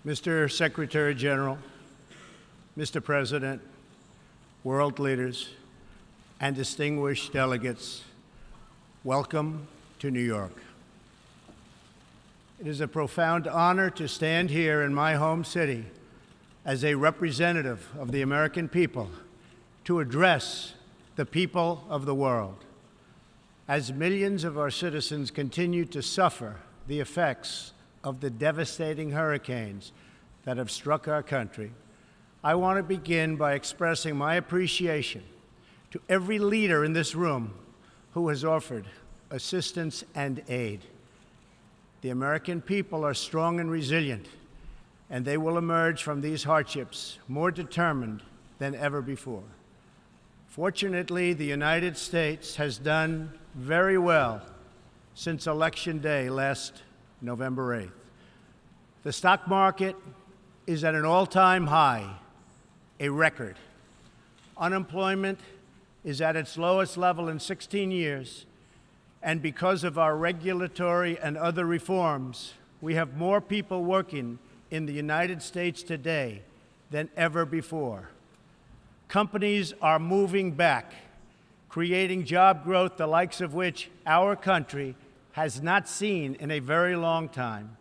Mr. Secretary General, Mr. President, world leaders, and distinguished delegates, welcome to New York. It is a profound honor to stand here in my home city as a representative of the American people to address the people of the world. As millions of our citizens continue to suffer the effects of the devastating hurricanes that have struck our country, I want to begin by expressing my appreciation to every leader in this room who has offered assistance and aid. The American people are strong and resilient, and they will emerge from these hardships more determined than ever before. Fortunately, the United States has done very well since Election Day last November 8th. The stock market is at an all-time high, a record. Unemployment is at its lowest level in 16 years, and because of our regulatory and other reforms, we have more people working in the United States today than ever before. Companies are moving back, creating job growth the likes of which our country has not seen in a very long time.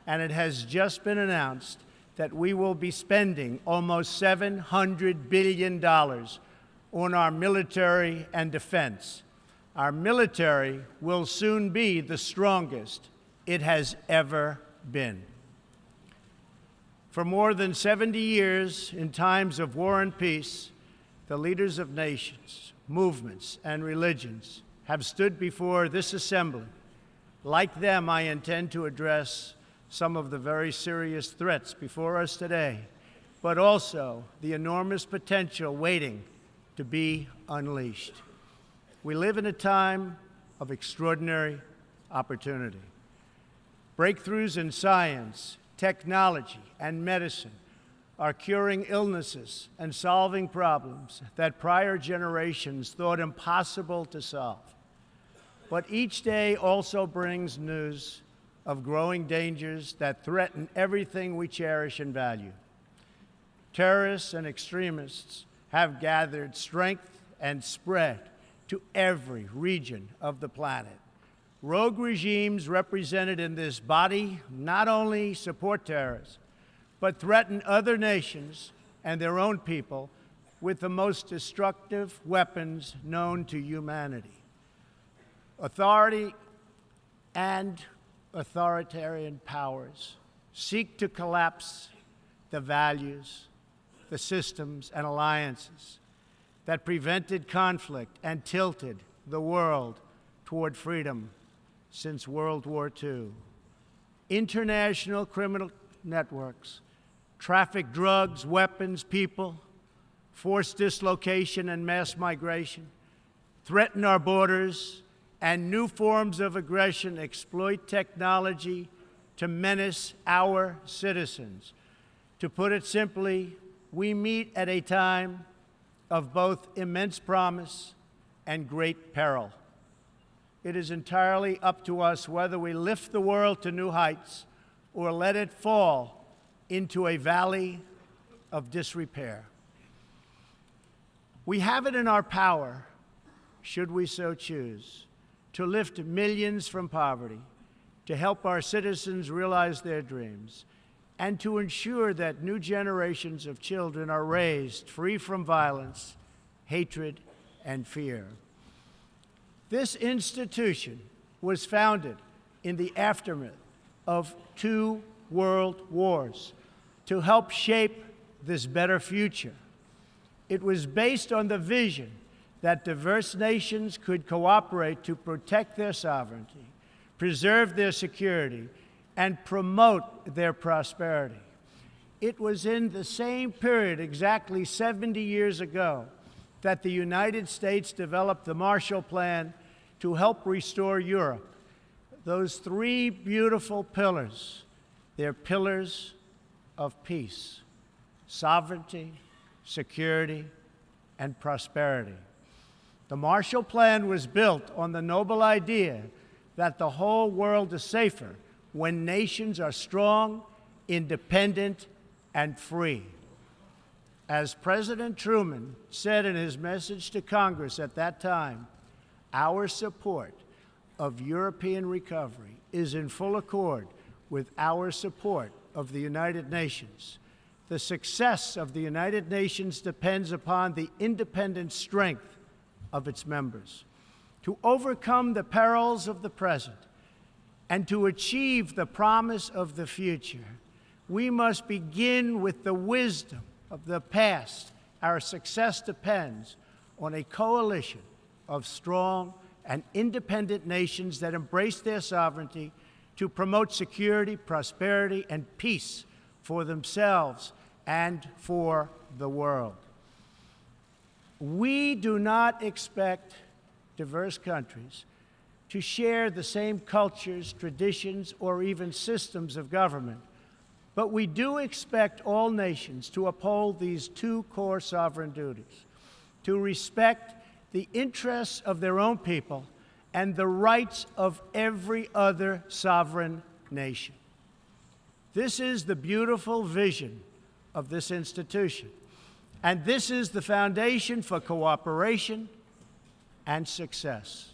And it has just been announced that we will be spending almost $700 billion on our military and defense. Our military will soon be the strongest it has ever been. For more than 70 years, in times of war and peace, the leaders of nations, movements, and religions have stood before this assembly. Like them, I intend to address some of the very serious threats before us today, but also the enormous potential waiting to be unleashed. We live in a time of extraordinary opportunity. Breakthroughs in science, technology, and medicine are curing illnesses and solving problems that prior generations thought impossible to solve. But each day also brings news of growing dangers that threaten everything we cherish and value. Terrorists and extremists have gathered strength and spread to every region of the planet. Rogue regimes represented in this body not only support terrorists, but threaten other nations and their own people with the most destructive weapons known to humanity. Authority and authoritarian powers seek to collapse the values, the systems, and alliances that prevented conflict and tilted the world toward freedom since World War II. International criminal networks traffic drugs, weapons, people, force dislocation and mass migration, threaten our borders, and new forms of aggression exploit technology to menace our citizens. To put it simply, we meet at a time of both immense promise and great peril. It is entirely up to us whether we lift the world to new heights or let it fall into a valley of disrepair. We have it in our power, should we so choose, to lift millions from poverty, to help our citizens realize their dreams, and to ensure that new generations of children are raised free from violence, hatred, and fear. This institution was founded in the aftermath of 2 world wars to help shape this better future. It was based on the vision that diverse nations could cooperate to protect their sovereignty, preserve their security, and promote their prosperity. It was in the same period, exactly 70 years ago, that the United States developed the Marshall Plan to help restore Europe. Those 3 beautiful pillars, they're pillars of peace, sovereignty, security, and prosperity. The Marshall Plan was built on the noble idea that the whole world is safer when nations are strong independent, and free. As President Truman said in his message to Congress at that time, our support of European recovery is in full accord with our support of the United Nations. The success of the United Nations depends upon the independent strength of its members. To overcome the perils of the present and to achieve the promise of the future, we must begin with the wisdom of the past. Our success depends on a coalition of strong and independent nations that embrace their sovereignty to promote security, prosperity, and peace for themselves and for the world. We do not expect diverse countries to share the same cultures, traditions, or even systems of government, but we do expect all nations to uphold these two core sovereign duties: to respect the interests of their own people and the rights of every other sovereign nation. This is the beautiful vision of this institution, and this is the foundation for cooperation and success.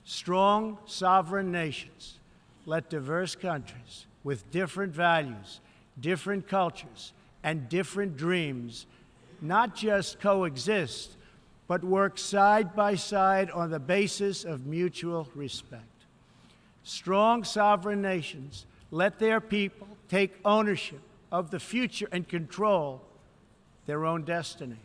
Strong sovereign nations let diverse countries with different values, different cultures, and different dreams not just coexist, but work side by side on the basis of mutual respect. Strong sovereign nations let their people take ownership of the future and control their own destiny.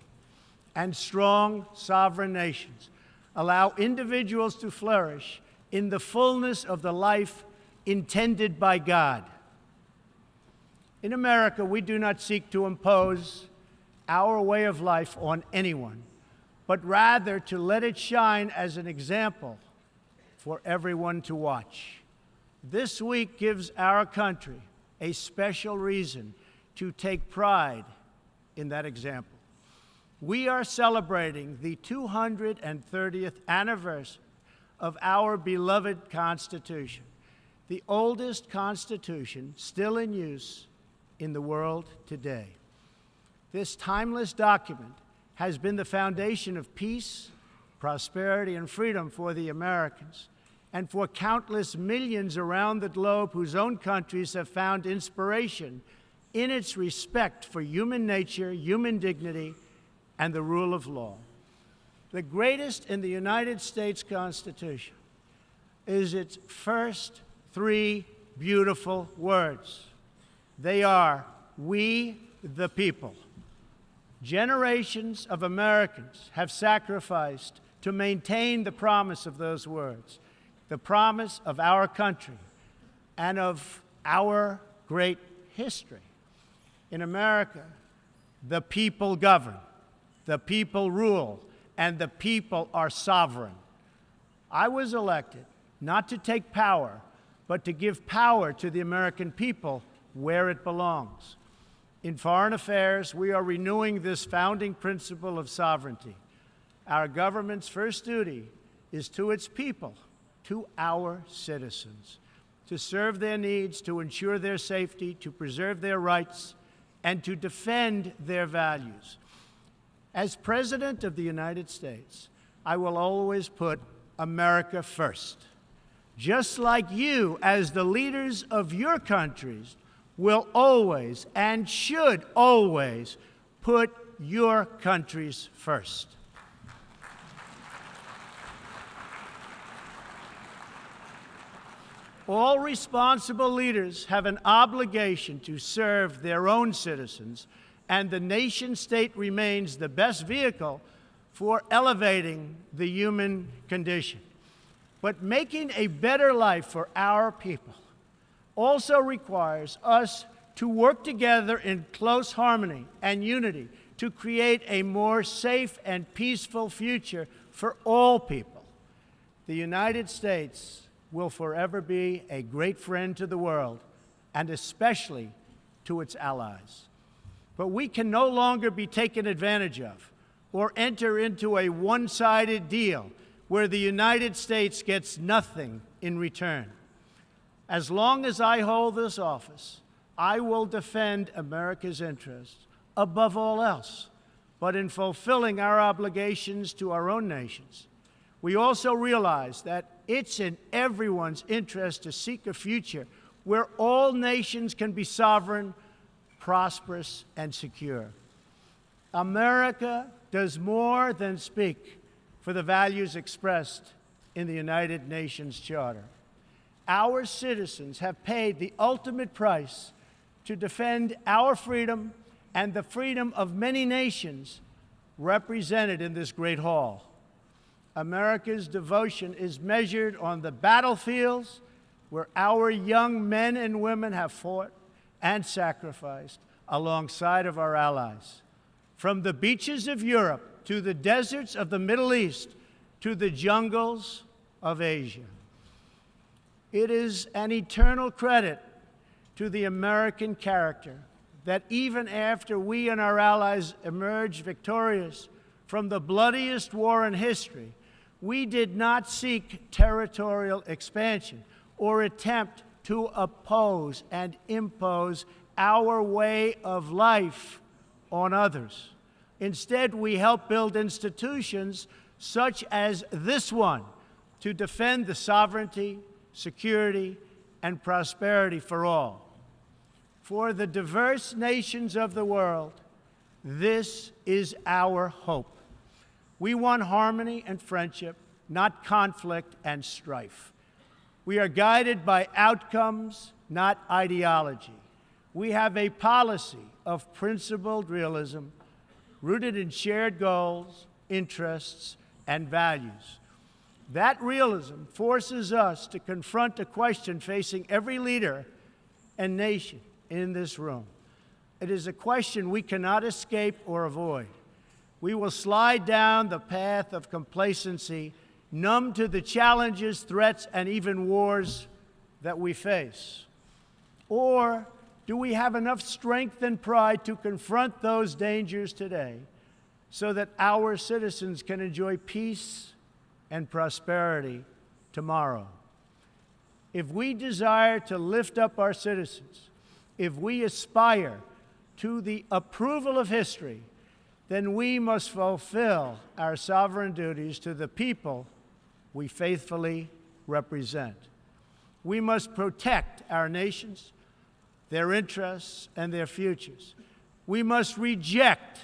And strong sovereign nations allow individuals to flourish in the fullness of the life intended by God. In America, we do not seek to impose our way of life on anyone, but rather to let it shine as an example for everyone to watch. This week gives our country a special reason to take pride in that example. We are celebrating the 230th anniversary of our beloved Constitution, the oldest Constitution still in use in the world today. This timeless document has been the foundation of peace, prosperity, and freedom for the Americans, and for countless millions around the globe whose own countries have found inspiration in its respect for human nature, human dignity, and the rule of law. The greatest in the United States Constitution is its first three beautiful words. They are, "We the people." Generations of Americans have sacrificed to maintain the promise of those words, the promise of our country and of our great history. In America, the people govern, the people rule, and the people are sovereign. I was elected not to take power, but to give power to the American people where it belongs. In foreign affairs, we are renewing this founding principle of sovereignty. Our government's first duty is to its people, to our citizens, to serve their needs, to ensure their safety, to preserve their rights, and to defend their values. As President of the United States, I will always put America first, just like you, as the leaders of your countries, will always and should always put your countries first. All responsible leaders have an obligation to serve their own citizens, and the nation-state remains the best vehicle for elevating the human condition. But making a better life for our people also requires us to work together in close harmony and unity to create a more safe and peaceful future for all people. The United States will forever be a great friend to the world, and especially to its allies. But we can no longer be taken advantage of or enter into a one-sided deal where the United States gets nothing in return. As long as I hold this office, I will defend America's interests above all else. But in fulfilling our obligations to our own nations, we also realize that it's in everyone's interest to seek a future where all nations can be sovereign, prosperous, and secure. America does more than speak for the values expressed in the United Nations Charter. Our citizens have paid the ultimate price to defend our freedom and the freedom of many nations represented in this great hall. America's devotion is measured on the battlefields where our young men and women have fought and sacrificed alongside of our allies. From the beaches of Europe to the deserts of the Middle East to the jungles of Asia. It is an eternal credit to the American character that even after we and our allies emerged victorious from the bloodiest war in history, we did not seek territorial expansion or attempt to oppose and impose our way of life on others. Instead, we helped build institutions such as this one to defend the sovereignty, security, and prosperity for all. For the diverse nations of the world, this is our hope. We want harmony and friendship, not conflict and strife. We are guided by outcomes, not ideology. We have a policy of principled realism rooted in shared goals, interests, and values. That realism forces us to confront a question facing every leader and nation in this room. It is a question we cannot escape or avoid. We will slide down the path of complacency, numb to the challenges, threats, and even wars that we face. Or do we have enough strength and pride to confront those dangers today so that our citizens can enjoy peace and prosperity tomorrow? If we desire to lift up our citizens, if we aspire to the approval of history, then we must fulfill our sovereign duties to the people we faithfully represent. We must protect our nations, their interests, and their futures. We must reject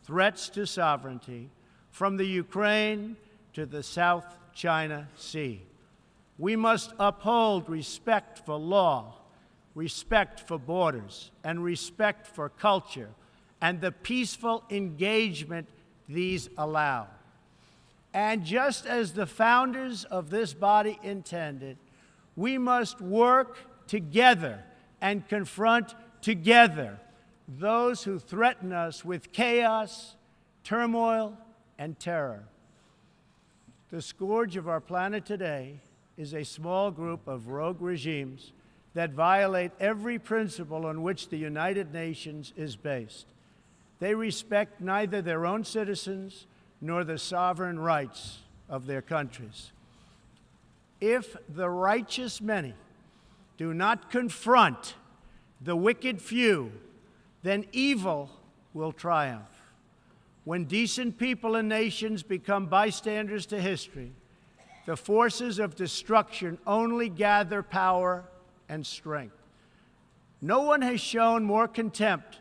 threats to sovereignty from the Ukraine to the South China Sea. We must uphold respect for law, respect for borders, and respect for culture, and the peaceful engagement these allow. And just as the founders of this body intended, we must work together and confront together those who threaten us with chaos, turmoil, and terror. The scourge of our planet today is a small group of rogue regimes that violate every principle on which the United Nations is based. They respect neither their own citizens nor the sovereign rights of their countries. If the righteous many do not confront the wicked few, then evil will triumph. When decent people and nations become bystanders to history, the forces of destruction only gather power and strength. No one has shown more contempt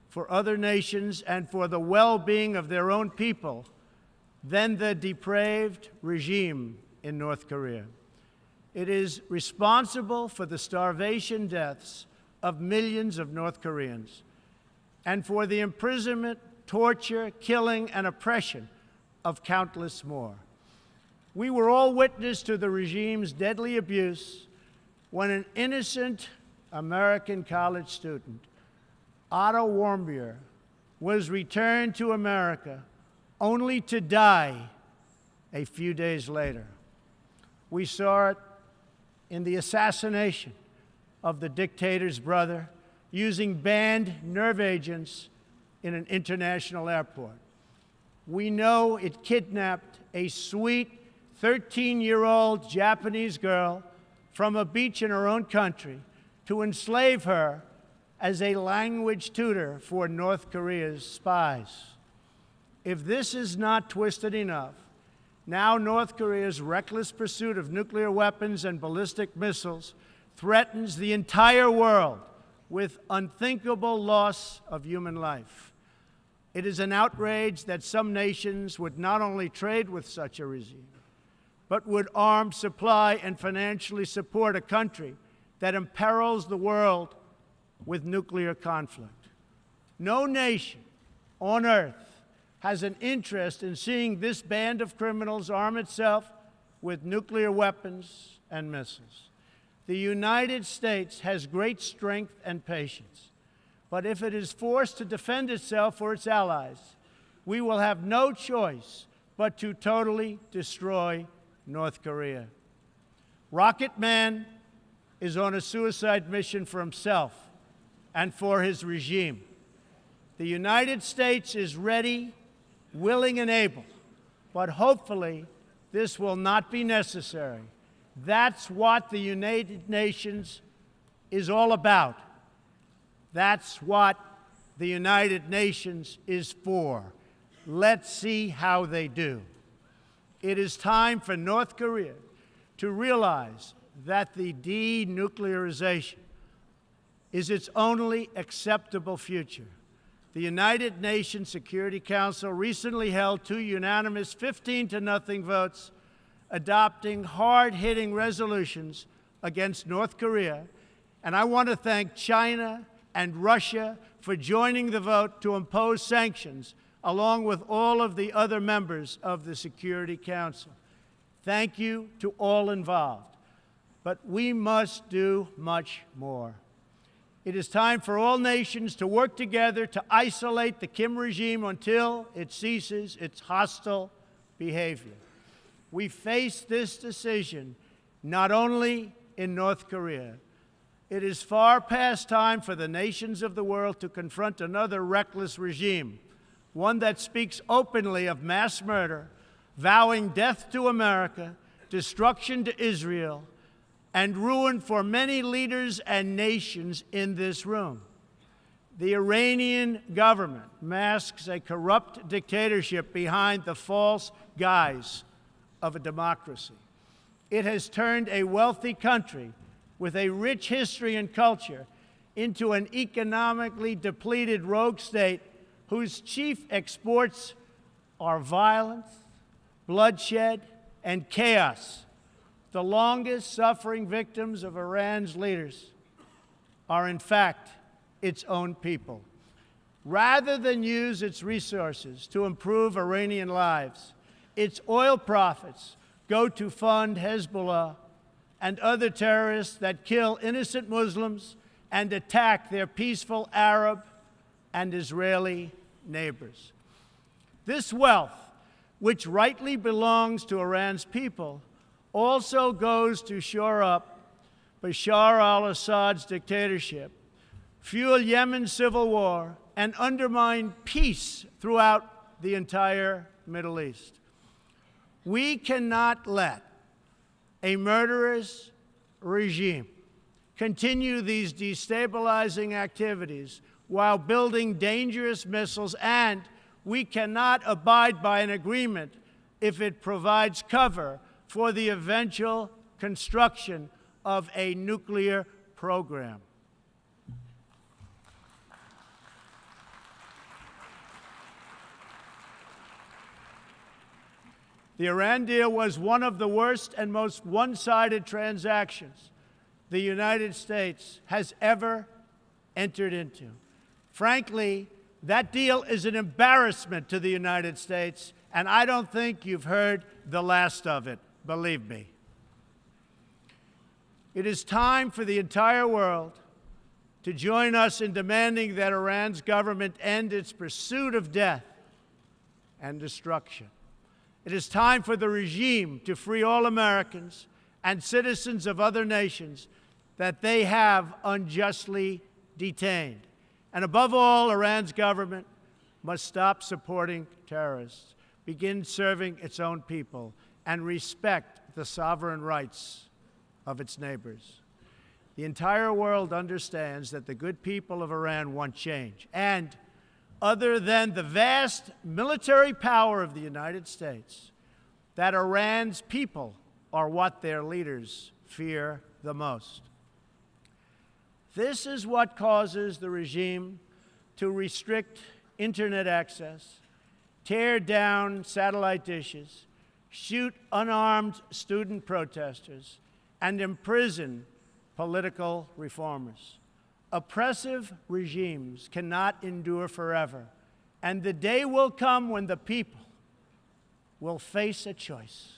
for other nations and for the well-being of their own people than the depraved regime in North Korea. It is responsible for the starvation deaths of millions of North Koreans and for the imprisonment, torture, killing, and oppression of countless more. We were all witness to the regime's deadly abuse when an innocent American college student, Otto Warmbier, was returned to America only to die a few days later. We saw it in the assassination of the dictator's brother using banned nerve agents in an international airport. We know it kidnapped a sweet 13-year-old Japanese girl from a beach in her own country to enslave her as a language tutor for North Korea's spies. If this is not twisted enough, now North Korea's reckless pursuit of nuclear weapons and ballistic missiles threatens the entire world with unthinkable loss of human life. It is an outrage that some nations would not only trade with such a regime, but would arm, supply, and financially support a country that imperils the world with nuclear conflict. No nation on earth has an interest in seeing this band of criminals arm itself with nuclear weapons and missiles. The United States has great strength and patience, but if it is forced to defend itself or its allies, we will have no choice but to totally destroy North Korea. Rocket Man is on a suicide mission for himself and for his regime. The United States is ready, willing, and able, but hopefully this will not be necessary. That's what the United Nations is all about. That's what the United Nations is for. Let's see how they do. It is time for North Korea to realize that the denuclearization is its only acceptable future. The United Nations Security Council recently held 2 unanimous 15-0 votes adopting hard-hitting resolutions against North Korea, and I want to thank China and Russia for joining the vote to impose sanctions, along with all of the other members of the Security Council. Thank you to all involved. But we must do much more. It is time for all nations to work together to isolate the Kim regime until it ceases its hostile behavior. We face this decision not only in North Korea. It is far past time for the nations of the world to confront another reckless regime, one that speaks openly of mass murder, vowing death to America, destruction to Israel, and ruin for many leaders and nations in this room. The Iranian government masks a corrupt dictatorship behind the false guise of a democracy. It has turned a wealthy country with a rich history and culture into an economically depleted rogue state whose chief exports are violence, bloodshed, and chaos. The longest-suffering victims of Iran's leaders are, in fact, its own people. Rather than use its resources to improve Iranian lives, its oil profits go to fund Hezbollah and other terrorists that kill innocent Muslims and attack their peaceful Arab and Israeli neighbors. This wealth, which rightly belongs to Iran's people, also goes to shore up Bashar al-Assad's dictatorship, fuel Yemen's civil war, and undermine peace throughout the entire Middle East. We cannot let a murderous regime continue these destabilizing activities while building dangerous missiles, and we cannot abide by an agreement if it provides cover for the eventual construction of a nuclear program. The Iran deal was one of the worst and most one-sided transactions the United States has ever entered into. Frankly, that deal is an embarrassment to the United States, and I don't think you've heard the last of it, believe me. It is time for the entire world to join us in demanding that Iran's government end its pursuit of death and destruction. It is time for the regime to free all Americans and citizens of other nations that they have unjustly detained. And above all, Iran's government must stop supporting terrorists, begin serving its own people, and respect the sovereign rights of its neighbors. The entire world understands that the good people of Iran want change. And other than the vast military power of the United States, that Iran's people are what their leaders fear the most. This is what causes the regime to restrict internet access, tear down satellite dishes, shoot unarmed student protesters, and imprison political reformers. Oppressive regimes cannot endure forever, and the day will come when the people will face a choice.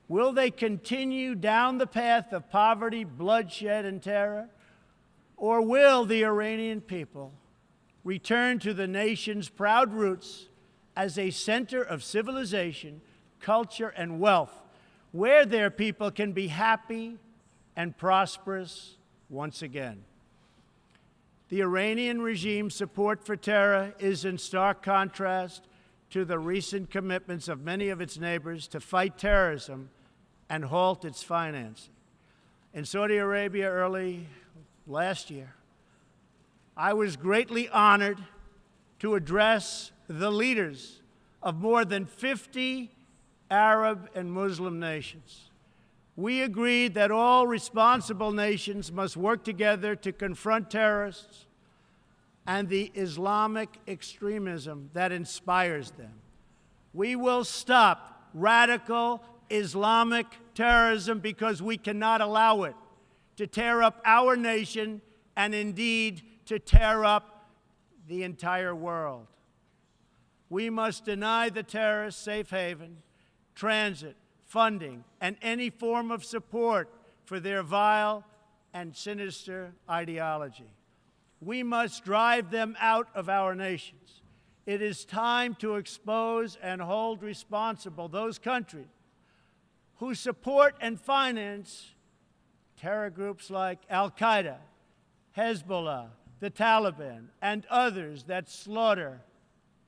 Will they continue down the path of poverty, bloodshed, and terror, or will the Iranian people return to the nation's proud roots as a center of civilization, culture, and wealth, where their people can be happy and prosperous once again? The Iranian regime's support for terror is in stark contrast to the recent commitments of many of its neighbors to fight terrorism and halt its financing. In Saudi Arabia early last year, I was greatly honored to address the leaders of more than 50 Arab and Muslim nations. We agreed that all responsible nations must work together to confront terrorists and the Islamic extremism that inspires them. We will stop radical Islamic terrorism because we cannot allow it to tear up our nation and indeed to tear up the entire world. We must deny the terrorists safe haven, transit, funding, and any form of support for their vile and sinister ideology. We must drive them out of our nations. It is time to expose and hold responsible those countries who support and finance terror groups like Al-Qaeda, Hezbollah, the Taliban, and others that slaughter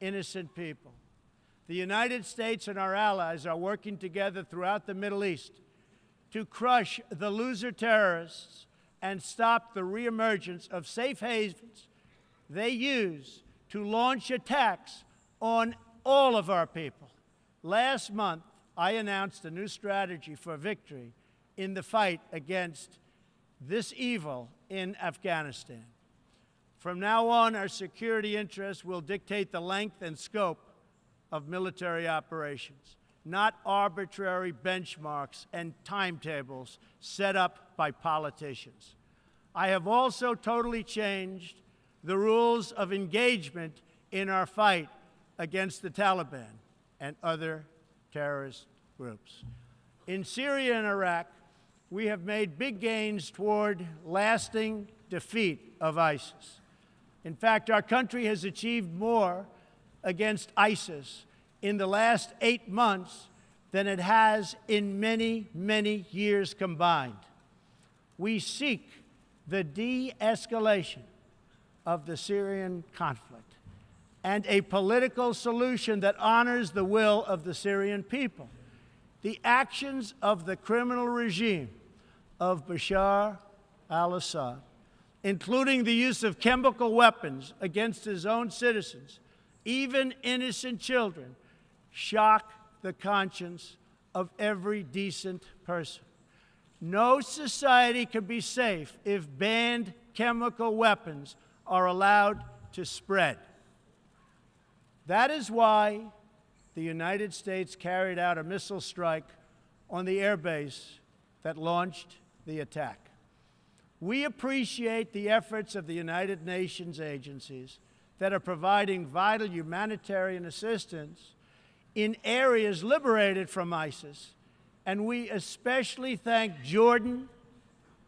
innocent people. The United States and our allies are working together throughout the Middle East to crush the loser terrorists and stop the reemergence of safe havens they use to launch attacks on all of our people. Last month, I announced a new strategy for victory in the fight against this evil in Afghanistan. From now on, our security interests will dictate the length and scope of military operations, not arbitrary benchmarks and timetables set up by politicians. I have also totally changed the rules of engagement in our fight against the Taliban and other terrorist groups. In Syria and Iraq, we have made big gains toward lasting defeat of ISIS. In fact, our country has achieved more against ISIS in the last 8 months than it has in many, many years combined. We seek the de-escalation of the Syrian conflict and a political solution that honors the will of the Syrian people. The actions of the criminal regime of Bashar al-Assad, including the use of chemical weapons against his own citizens, even innocent children, shock the conscience of every decent person. No society can be safe if banned chemical weapons are allowed to spread. That is why the United States carried out a missile strike on the airbase that launched the attack. We appreciate the efforts of the United Nations agencies that are providing vital humanitarian assistance in areas liberated from ISIS, and we especially thank Jordan,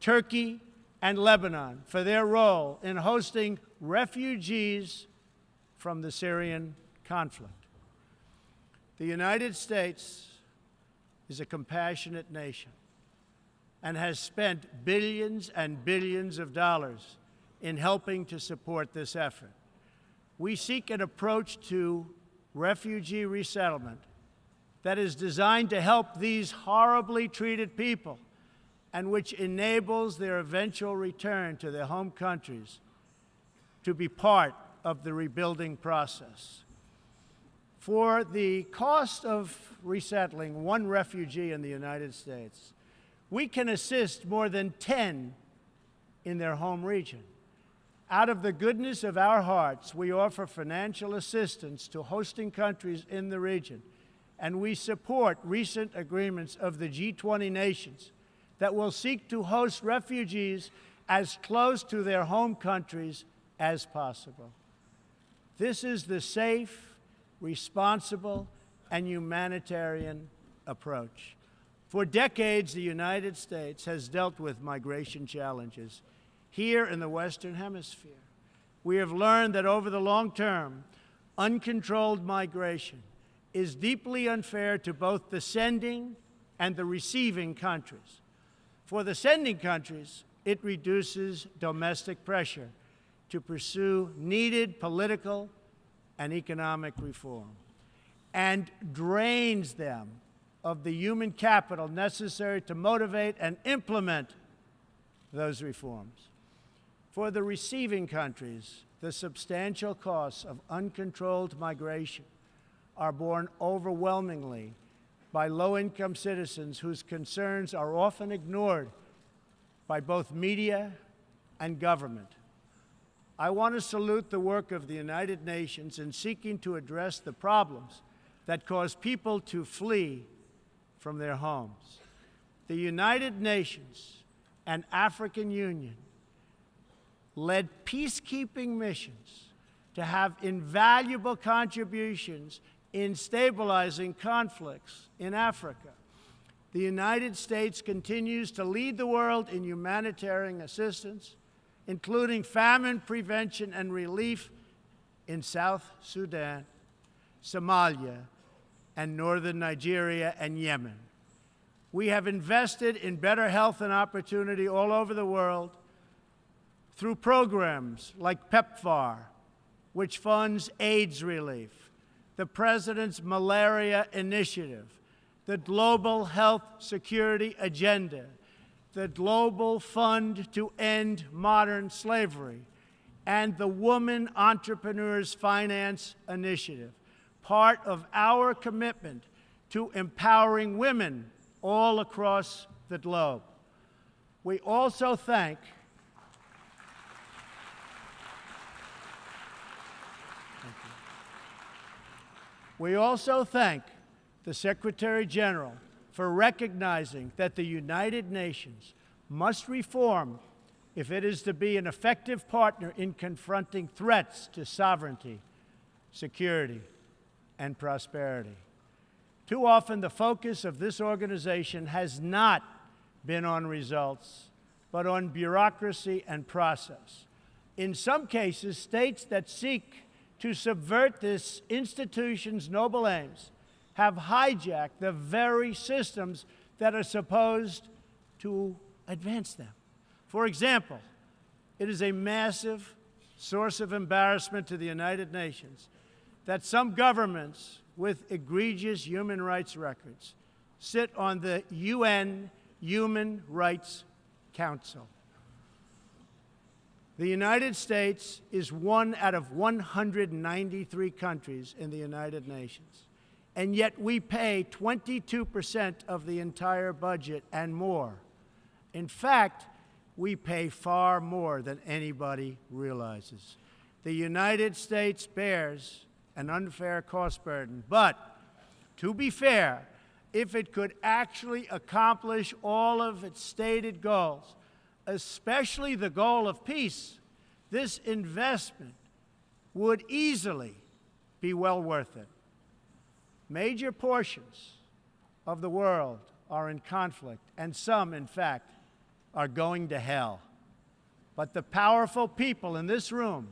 Turkey, and Lebanon for their role in hosting refugees from the Syrian conflict. The United States is a compassionate nation and has spent billions and billions of dollars in helping to support this effort. We seek an approach to refugee resettlement that is designed to help these horribly treated people and which enables their eventual return to their home countries to be part of the rebuilding process. For the cost of resettling one refugee in the United States, we can assist more than 10 in their home region. Out of the goodness of our hearts, we offer financial assistance to hosting countries in the region, and we support recent agreements of the G20 nations that will seek to host refugees as close to their home countries as possible. This is the safe, responsible, and humanitarian approach. For decades, the United States has dealt with migration challenges here in the Western Hemisphere. We have learned that over the long term, uncontrolled migration is deeply unfair to both the sending and the receiving countries. For the sending countries, it reduces domestic pressure to pursue needed political and economic reform, and drains them of the human capital necessary to motivate and implement those reforms. For the receiving countries, the substantial costs of uncontrolled migration are borne overwhelmingly by low-income citizens whose concerns are often ignored by both media and government. I want to salute the work of the United Nations in seeking to address the problems that cause people to flee from their homes. The United Nations and African Union led peacekeeping missions to have invaluable contributions in stabilizing conflicts in Africa. The United States continues to lead the world in humanitarian assistance, including famine prevention and relief in South Sudan, Somalia, and northern Nigeria and Yemen. We have invested in better health and opportunity all over the world through programs like PEPFAR, which funds AIDS relief, the President's Malaria Initiative, the Global Health Security Agenda, the Global Fund to End Modern Slavery, and the Women Entrepreneurs Finance Initiative, part of our commitment to empowering women all across the globe. We also thank the Secretary General for recognizing that the United Nations must reform if it is to be an effective partner in confronting threats to sovereignty, security, and prosperity. Too often, the focus of this organization has not been on results, but on bureaucracy and process. In some cases, states that seek to subvert this institution's noble aims have hijacked the very systems that are supposed to advance them. For example, it is a massive source of embarrassment to the United Nations that some governments with egregious human rights records sit on the UN Human Rights Council. The United States is one out of 193 countries in the United Nations, and yet we pay 22% of the entire budget and more. In fact, we pay far more than anybody realizes. The United States bears an unfair cost burden, but to be fair, if it could actually accomplish all of its stated goals, especially the goal of peace, this investment would easily be well worth it. Major portions of the world are in conflict, and some, in fact, are going to hell. But the powerful people in this room,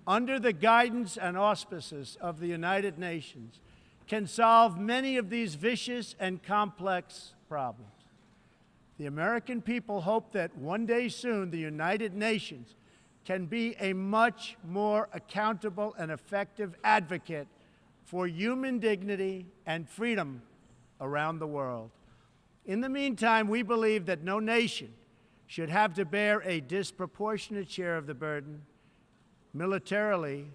under the guidance and auspices of the United Nations, can solve many of these vicious and complex problems. The American people hope that one day soon the United Nations can be a much more accountable and effective advocate for human dignity and freedom around the world. In the meantime, we believe that no nation should have to bear a disproportionate share of the burden, militarily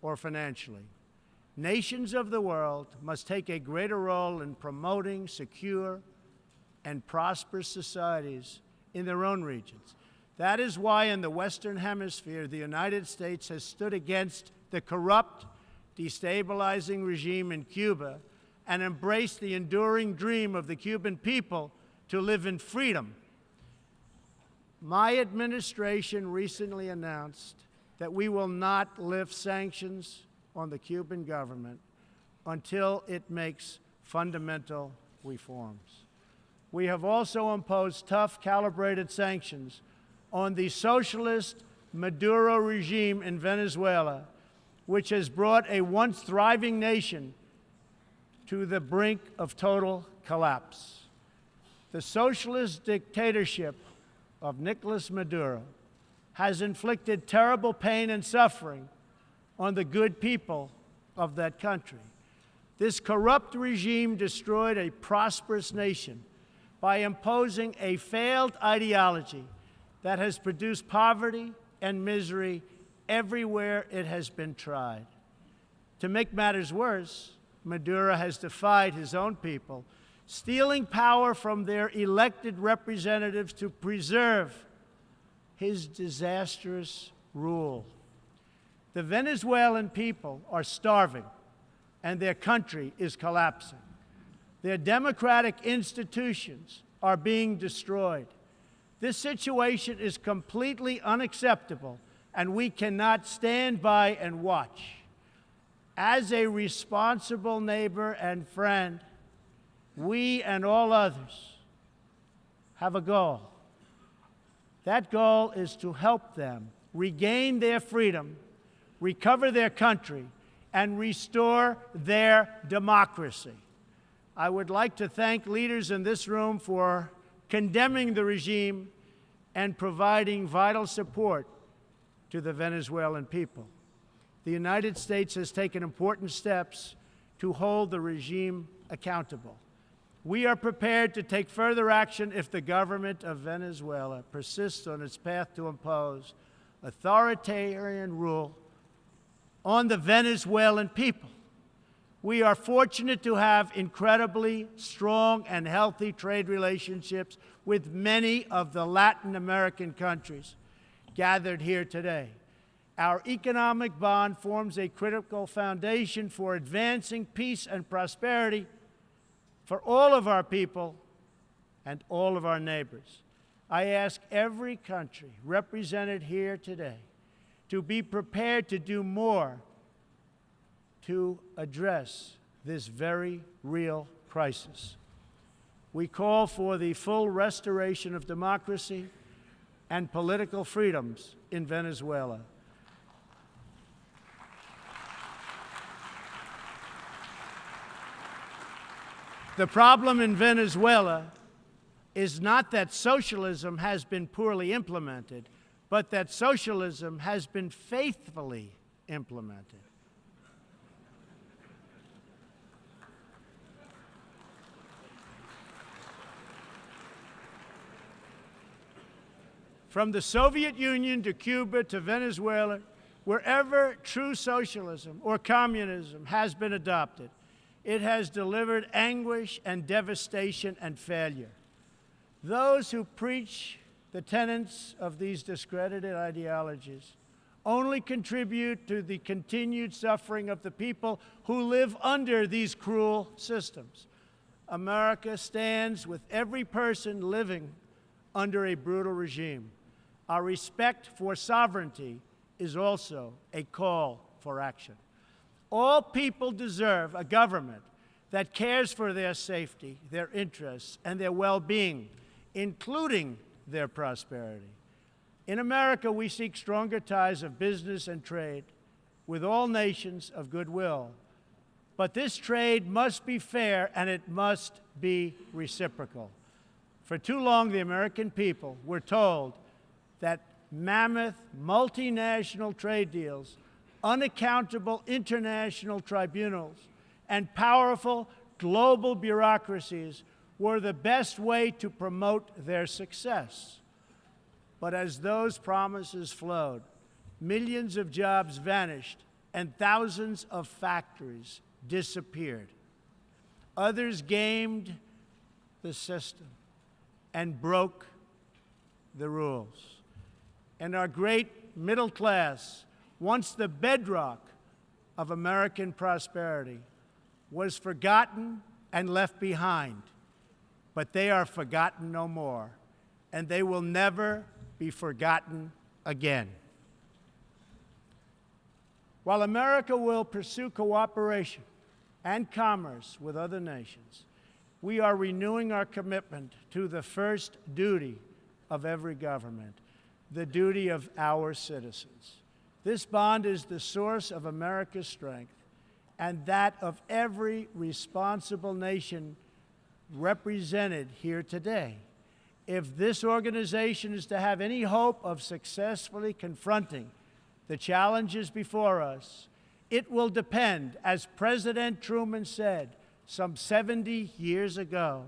or financially. Nations of the world must take a greater role in promoting secure and prosperous societies in their own regions. That is why in the Western Hemisphere, the United States has stood against the corrupt, destabilizing regime in Cuba and embraced the enduring dream of the Cuban people to live in freedom. My administration recently announced that we will not lift sanctions on the Cuban government until it makes fundamental reforms. We have also imposed tough, calibrated sanctions on the socialist Maduro regime in Venezuela, which has brought a once thriving nation to the brink of total collapse. The socialist dictatorship of Nicolas Maduro has inflicted terrible pain and suffering on the good people of that country. This corrupt regime destroyed a prosperous nation by imposing a failed ideology that has produced poverty and misery everywhere it has been tried. To make matters worse, Maduro has defied his own people, stealing power from their elected representatives to preserve his disastrous rule. The Venezuelan people are starving, and their country is collapsing. Their democratic institutions are being destroyed. This situation is completely unacceptable, and we cannot stand by and watch. As a responsible neighbor and friend, we and all others have a goal. That goal is to help them regain their freedom, recover their country, and restore their democracy. I would like to thank leaders in this room for condemning the regime and providing vital support to the Venezuelan people. The United States has taken important steps to hold the regime accountable. We are prepared to take further action if the government of Venezuela persists on its path to impose authoritarian rule on the Venezuelan people. We are fortunate to have incredibly strong and healthy trade relationships with many of the Latin American countries gathered here today. Our economic bond forms a critical foundation for advancing peace and prosperity for all of our people and all of our neighbors. I ask every country represented here today to be prepared to do more to address this very real crisis. We call for the full restoration of democracy and political freedoms in Venezuela. The problem in Venezuela is not that socialism has been poorly implemented, but that socialism has been faithfully implemented. From the Soviet Union to Cuba to Venezuela, wherever true socialism or communism has been adopted, it has delivered anguish and devastation and failure. Those who preach the tenets of these discredited ideologies only contribute to the continued suffering of the people who live under these cruel systems. America stands with every person living under a brutal regime. Our respect for sovereignty is also a call for action. All people deserve a government that cares for their safety, their interests, and their well-being, including their prosperity. In America, we seek stronger ties of business and trade with all nations of goodwill. But this trade must be fair, and it must be reciprocal. For too long, the American people were told that mammoth multinational trade deals, unaccountable international tribunals, and powerful global bureaucracies were the best way to promote their success. But as those promises flowed, millions of jobs vanished and thousands of factories disappeared. Others gamed the system and broke the rules. And our great middle class, once the bedrock of American prosperity, was forgotten and left behind. But they are forgotten no more, and they will never be forgotten again. While America will pursue cooperation and commerce with other nations, we are renewing our commitment to the first duty of every government, the duty of our citizens. This bond is the source of America's strength and that of every responsible nation represented here today. If this organization is to have any hope of successfully confronting the challenges before us, it will depend, as President Truman said some 70 years ago,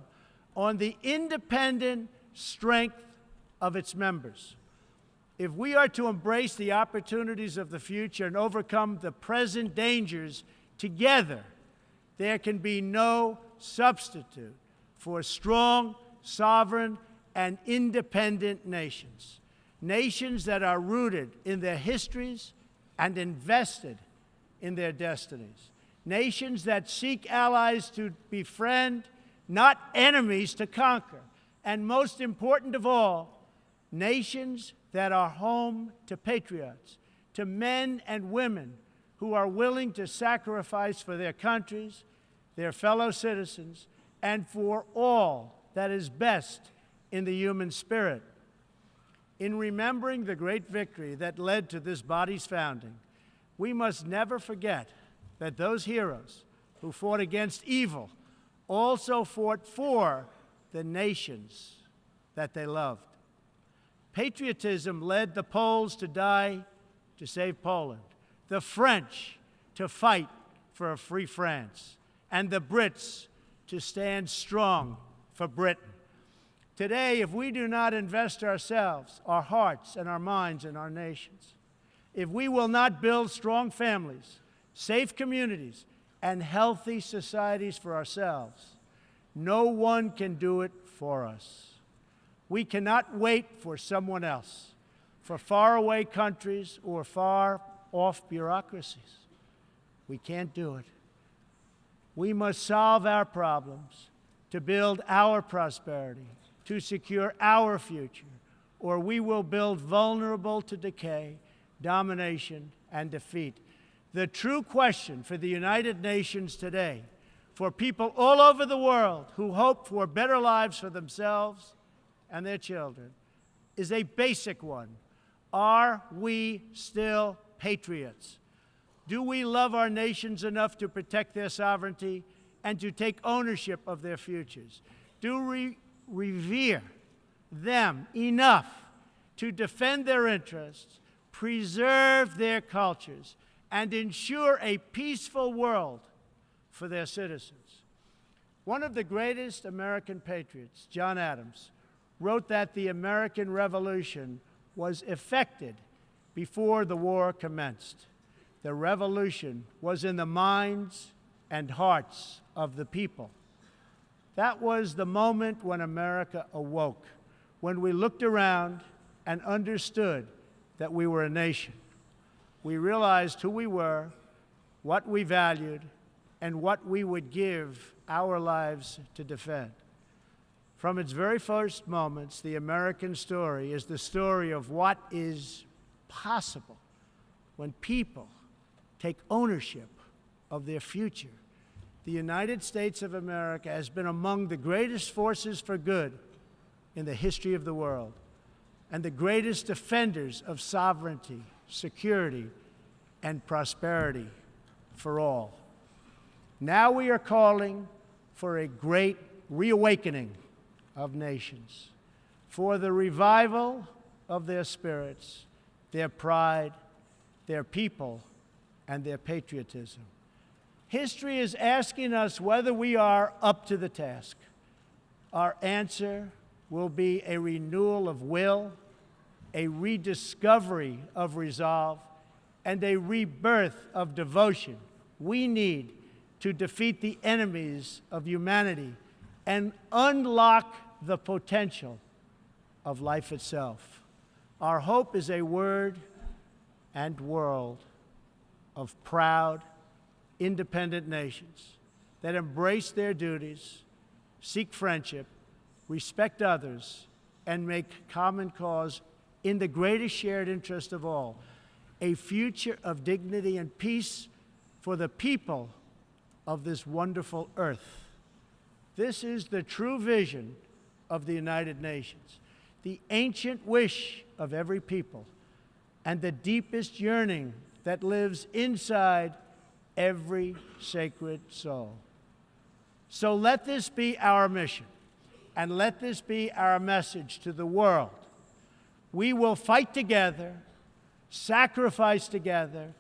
on the independent strength of its members. If we are to embrace the opportunities of the future and overcome the present dangers together, there can be no substitute for strong, sovereign, and independent nations. Nations that are rooted in their histories and invested in their destinies. Nations that seek allies to befriend, not enemies to conquer. And most important of all, nations that are home to patriots, to men and women who are willing to sacrifice for their countries, their fellow citizens, and for all that is best in the human spirit. In remembering the great victory that led to this body's founding, we must never forget that those heroes who fought against evil also fought for the nations that they loved. Patriotism led the Poles to die to save Poland, the French to fight for a free France, and the Brits to stand strong for Britain. Today, if we do not invest ourselves, our hearts, and our minds in our nations, if we will not build strong families, safe communities, and healthy societies for ourselves, no one can do it for us. We cannot wait for someone else, for faraway countries or far-off bureaucracies. We can't do it. We must solve our problems to build our prosperity, to secure our future, or we will build vulnerable to decay, domination, and defeat. The true question for the United Nations today, for people all over the world who hope for better lives for themselves and their children, is a basic one. Are we still patriots? Do we love our nations enough to protect their sovereignty and to take ownership of their futures? Do we revere them enough to defend their interests, preserve their cultures, and ensure a peaceful world for their citizens? One of the greatest American patriots, John Adams, wrote that the American Revolution was effected before the war commenced. The revolution was in the minds and hearts of the people. That was the moment when America awoke, when we looked around and understood that we were a nation. We realized who we were, what we valued, and what we would give our lives to defend. From its very first moments, the American story is the story of what is possible when people take ownership of their future. The United States of America has been among the greatest forces for good in the history of the world, and the greatest defenders of sovereignty, security, and prosperity for all. Now we are calling for a great reawakening of nations, for the revival of their spirits, their pride, their people, and their patriotism. History is asking us whether we are up to the task. Our answer will be a renewal of will, a rediscovery of resolve, and a rebirth of devotion we need to defeat the enemies of humanity and unlock the potential of life itself. Our hope is a word and world of proud, independent nations that embrace their duties, seek friendship, respect others, and make common cause in the greatest shared interest of all, a future of dignity and peace for the people of this wonderful earth. This is the true vision of the United Nations, the ancient wish of every people, and the deepest yearning that lives inside every sacred soul. So let this be our mission, and let this be our message to the world. We will fight together, sacrifice together,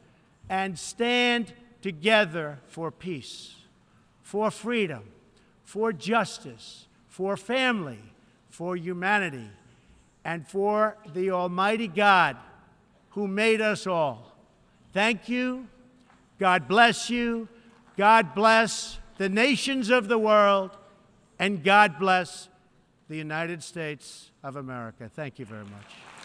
and stand together for peace, for freedom, for justice, for family, for humanity, and for the Almighty God who made us all. Thank you. God bless you. God bless the nations of the world, and God bless the United States of America. Thank you very much.